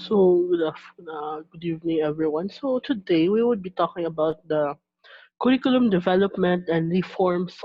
Good evening, everyone. So today we would be talking about the curriculum development and reforms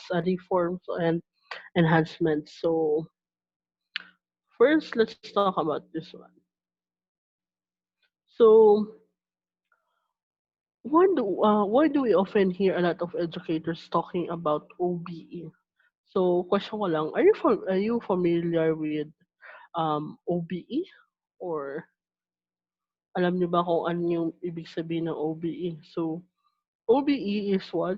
and enhancements. So first, let's talk about this one. So why do we often hear a lot of educators talking about OBE? So question ko lang, are you familiar with OBE, or alam niyo ba kung ano yung ibig sabihin ng OBE? So OBE is what?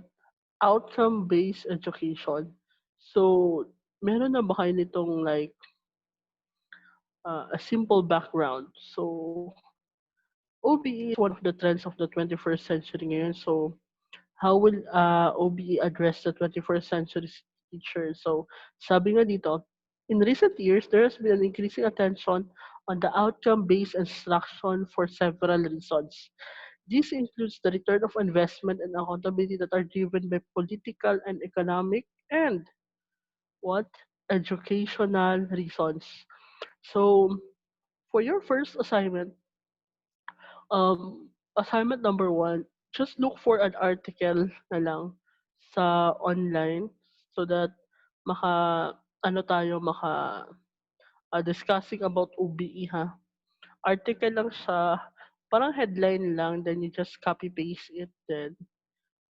Outcome-based education. So, meron na ba kayo nitong like a simple background? So, OBE is one of the trends of the 21st century ngayon. So, how will OBE address the 21st century teacher? So, sabi nga dito, in recent years, there has been an increasing attention on the outcome-based instruction for several reasons. This includes the return of investment and accountability that are driven by political and economic and what educational reasons. So for your first assignment, assignment number one, just look for an article na lang sa online so that maka ano tayo maka discussing about OBE ha. Article lang siya, parang headline lang, then you just copy paste it, then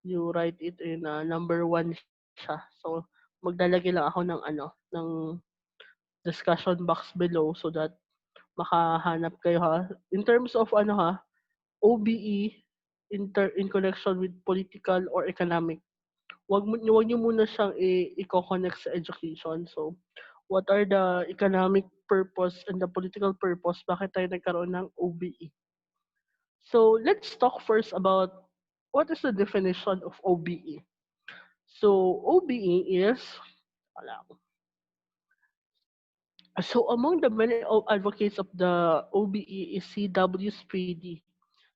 you write it in number one siya. So maglalagay lang ako ng discussion box below so that makahanap kayo ha. In terms of OBE in connection with political or economic. Wag niyo muna siyang i-connect sa education. So, what are the economic purpose and the political purpose? Bakit tayo nagkaroon ng OBE? So, let's talk first about what is the definition of OBE. So, OBE is, wala ko. So, among the many advocates of the OBE is C.W. Speedy.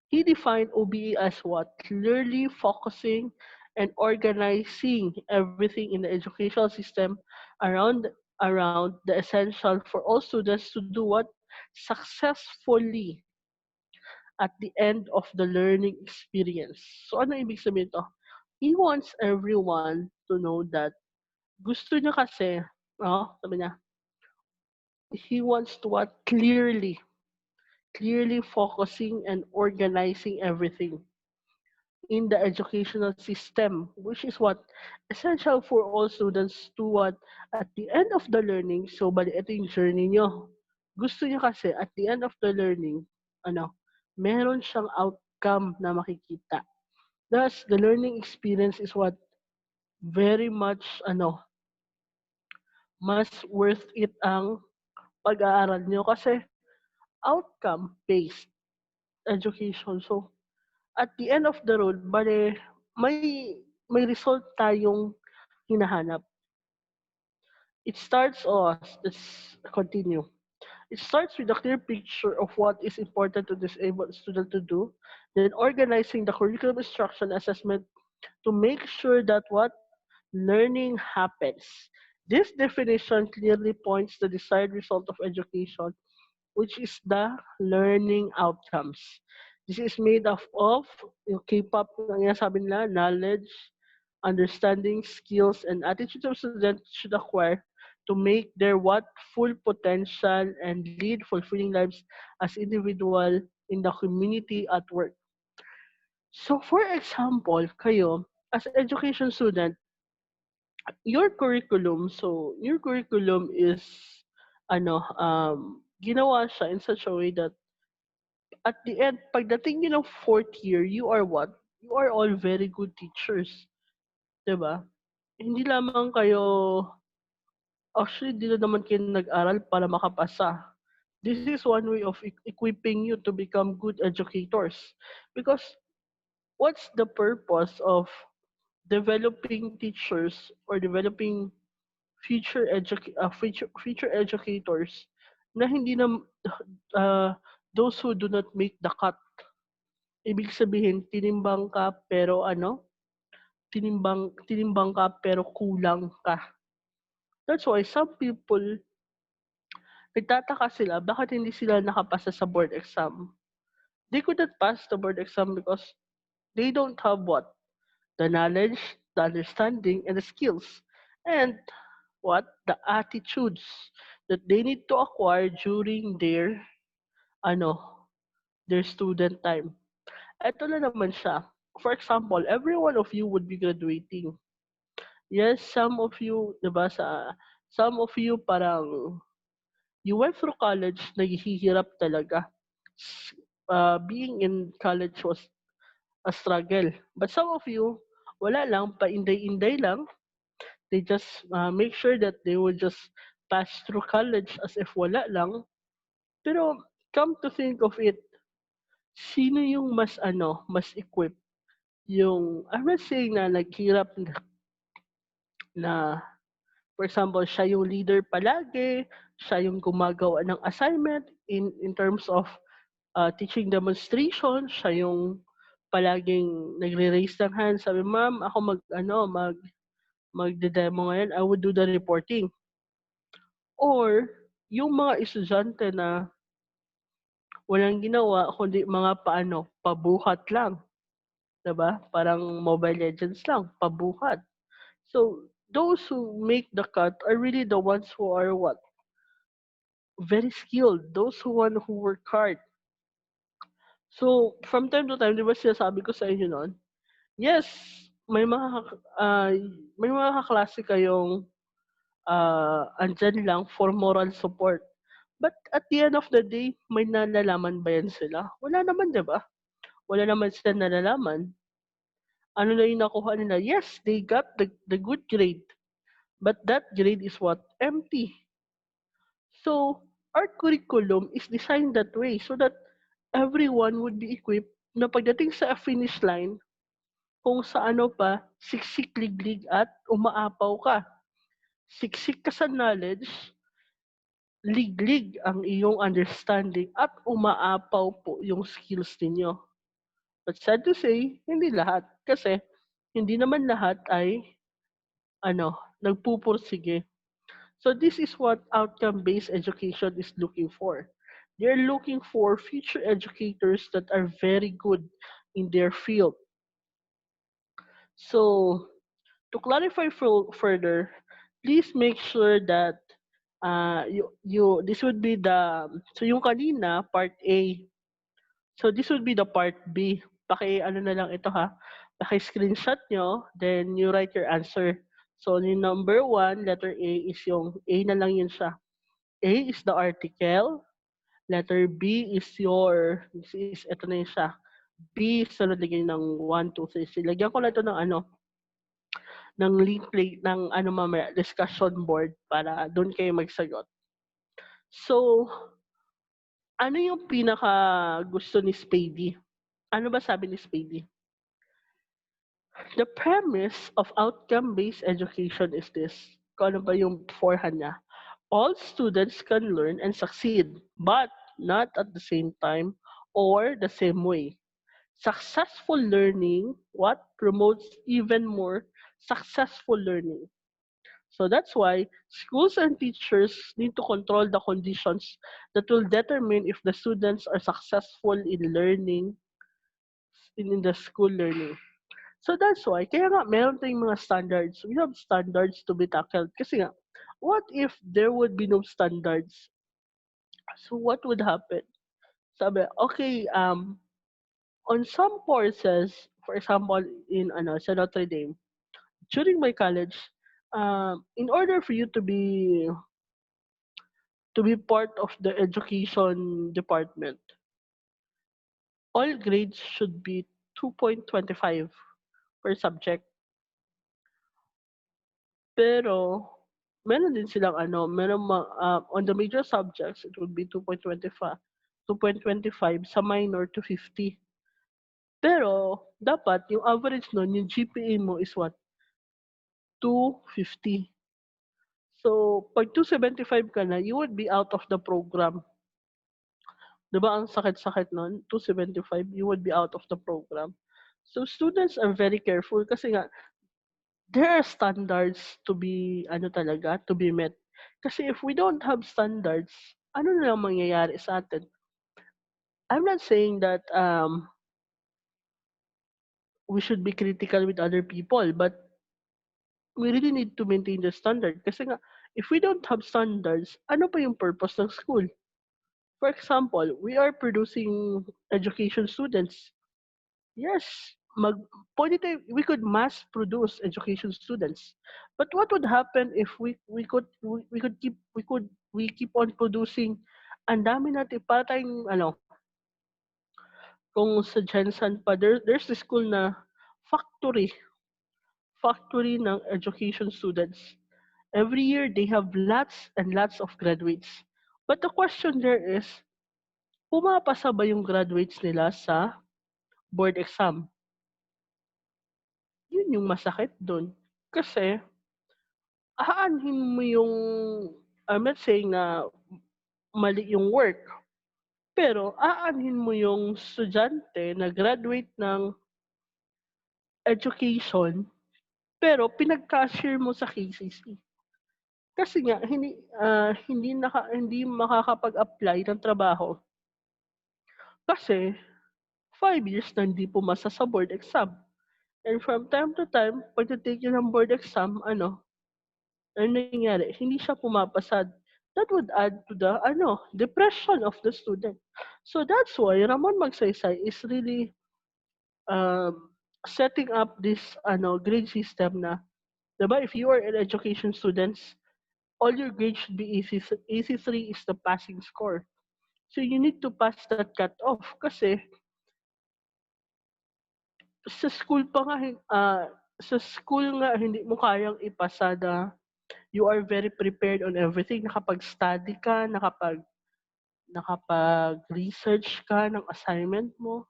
He defined OBE as what? Clearly focusing and organizing everything in the educational system around the essential for all students to do what? Successfully at the end of the learning experience. So ano ibig sabihin to? He wants everyone to know that gusto niya kasi, sabi niya, he wants to what? Clearly focusing and organizing everything in the educational system, which is what essential for all students to what at the end of the learning. So, bali ito yung journey nyo. Gusto nyo kasi at the end of the learning, meron siyang outcome na makikita. Thus, the learning experience is what very much, mas worth it ang pag-aaral nyo kasi outcome-based education. So, at the end of the road, bale, may result tayong hinahanap. It starts, let's continue. It starts with a clear picture of what is important to disabled student to do, then organizing the curriculum instruction assessment to make sure that what learning happens. This definition clearly points the desired result of education, which is the learning outcomes. This is made up of yung K-pop na sabi nila, knowledge, understanding, skills, and attitude of students should acquire to make their what full potential and lead fulfilling lives as individual in the community at work. So for example, kayo, as an education student, your curriculum is ginawa siya in such a way that at the end, pagdating niyo ng fourth year, you are what? You are all very good teachers, 'di ba? Hindi lamang kayo actually, 'di na naman kayo nag-aral para makapasa. This is one way of equipping you to become good educators. Because what's the purpose of developing teachers or developing future educators na hindi na those who do not make the cut? Ibig sabihin, tinimbang ka pero kulang ka. That's why some people Nagtataka sila bakit hindi sila nakapasa sa board exam. They could not pass the board exam because they don't have what? The knowledge, the understanding, and the skills. And what? The attitudes that they need to acquire during their ano, their student time. Eto na naman siya. For example, every one of you would be graduating. Yes, some of you, 'di ba, some of you parang you went through college, naghihirap talaga. S- being in college was a struggle. But some of you, wala lang, painday-inday lang. They just make sure that they will just pass through college as if wala lang. Pero come to think of it, sino yung mas equipped? Yung, I'm not saying na naghirap na, for example, siya yung leader palagi, siya yung gumagawa ng assignment in terms of teaching demonstration, siya yung palaging nagre-raise ng hand, sabi, "Ma'am, ako magde-demo ngayon, I would do the reporting." Or yung mga estudyante na walang ginawa kundi mga pabuhat lang, 'di ba? Parang Mobile Legends lang, pabuhat. So, those who make the cut are really the ones who are what? Very skilled, those who work hard. So, from time to time, 'di ba sinasabi ko sa inyo no'n, yes, may mga may mga kaklase kayong, andiyan lang for moral support. But at the end of the day, may nalalaman ba yan sila? Wala naman, 'di ba? Wala naman sila nalalaman. Ano na yung nakuha nila? Yes, they got the good grade, but that grade is what? Empty. So, our curriculum is designed that way so that everyone would be equipped na pagdating sa finish line, kung sa siksik liglig at umaapaw ka. Siksik ka sa knowledge, liglig ang iyong understanding at umaapaw po yung skills ninyo. But sad to say, hindi lahat. Kasi hindi naman lahat ay nagpupursige. So this is what outcome-based education is looking for. They're looking for future educators that are very good in their field. So to clarify further, please make sure that you this would be the so yung kanina part A. So this would be the part B. Paki-ano na lang ito ha. Paki-screenshot nyo, then you write your answer. So yung number 1, letter A is yung A na lang yun siya. A is the article, letter B is ito na yun siya. B is sunod lagyan ng 1, 2, 3. Lagyan ko lang ito ng ng link play ng mamaya discussion board para doon kayo magsagot. So, ano yung pinaka gusto ni Spady? Ano ba sabi ni Spady? The premise of outcome-based education is this. Kung ano ba yung beforehand niya. All students can learn and succeed, but not at the same time or the same way. Successful learning what promotes even more successful learning. So that's why schools and teachers need to control the conditions that will determine if the students are successful in learning in the school learning. So that's why kaya nga meron tayong mga standards. We have standards to be tackled kasi nga what if there would be no standards? So what would happen? Sabi, okay, on some courses, for example, in sa Notre Dame, during my college, in order for you to be part of the education department, all grades should be 2.25 per subject. Pero meron din silang on the major subjects, it would be 2.25 sa minor to 50. Pero dapat yung average nun, yung GPA mo is what? 250. So, pag 275 ka na, you would be out of the program. 'Di ba ang sakit-sakit nun? 275, you would be out of the program. So, students are very careful kasi nga, there are standards to be, to be met. Kasi if we don't have standards, ano na lang mangyayari sa atin? I'm not saying that we should be critical with other people, but we really need to maintain the standard. Kasi nga, if we don't have standards, ano pa yung purpose ng school? For example, we are producing education students. Yes, pwede we could mass produce education students. But what would happen if we could keep on producing ang dami natin para tayong kung sa Jensen pa there's a school na factory factory ng education students. Every year they have lots and lots of graduates. But the question there is, pumapasa ba yung graduates nila sa board exam? Yun yung masakit dun. Kasi, aanhin mo yung, I'm not saying na mali yung work, pero aanhin mo yung estudyante na graduate ng education, pero pinag-cashier mo sa KCC. Kasi nga, hindi makakapag-apply ng trabaho. Kasi, 5 years na hindi pumasa sa board exam. And from time to time, pagte-take niya ng board exam, ano nangyayari? Hindi siya pumapasa. That would add to the depression of the student. So that's why Ramon Magsaysay is really setting up this grade system na, 'di ba, if you are an education students, all your grades should be AC3 is the passing score. So you need to pass that cut off kasi sa school pa nga sa school nga hindi mo kayang ipasa na you are very prepared on everything, nakapag-study ka, nakapag-research ka ng assignment mo,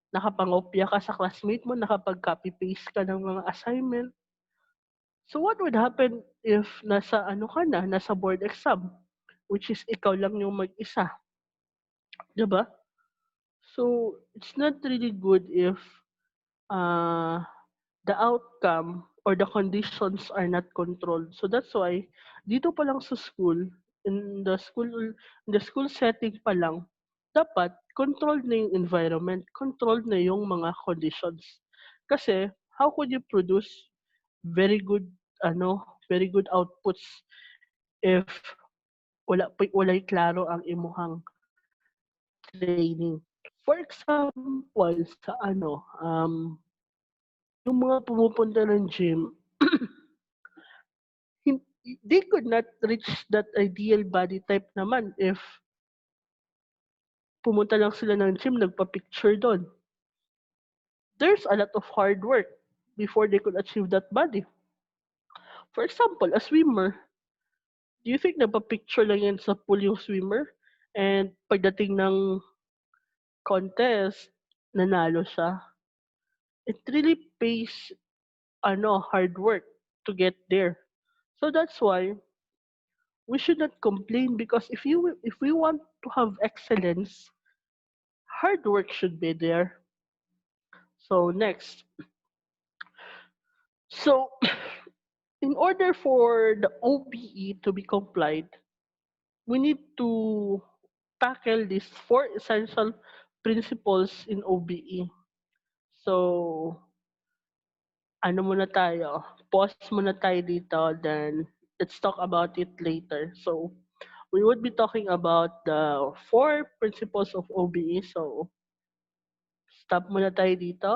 nakapangopya ka sa classmate mo, nakapag-copy paste ka ng mga assignment. So what would happen if nasa board exam, which is ikaw lang yung mag-isa, 'di ba? So it's not really good if uh, the outcome or the conditions are not controlled. So that's why dito pa lang sa school, in the school setting pa lang, dapat controlled na yung environment, controlled na yung mga conditions. Kasi how could you produce very good very good outputs if walay klaro ang imuhang training. For example, sa yung mga pumupunta ng gym, they could not reach that ideal body type naman if pumunta lang sila ng gym, nagpa-picture do'n. There's a lot of hard work before they could achieve that body. For example, a swimmer, do you think nagpa-picture lang yan sa pool yung swimmer? And pagdating ng contest, nanalo siya. It really pays hard work to get there. So that's why we should not complain because if we want to have excellence, hard work should be there. So next. So in order for the OBE to be complied, we need to tackle these four essential principles in OBE. So ano muna tayo? Pause muna tayo dito, then let's talk about it later. So we would be talking about the four principles of OBE. So stop muna tayo dito.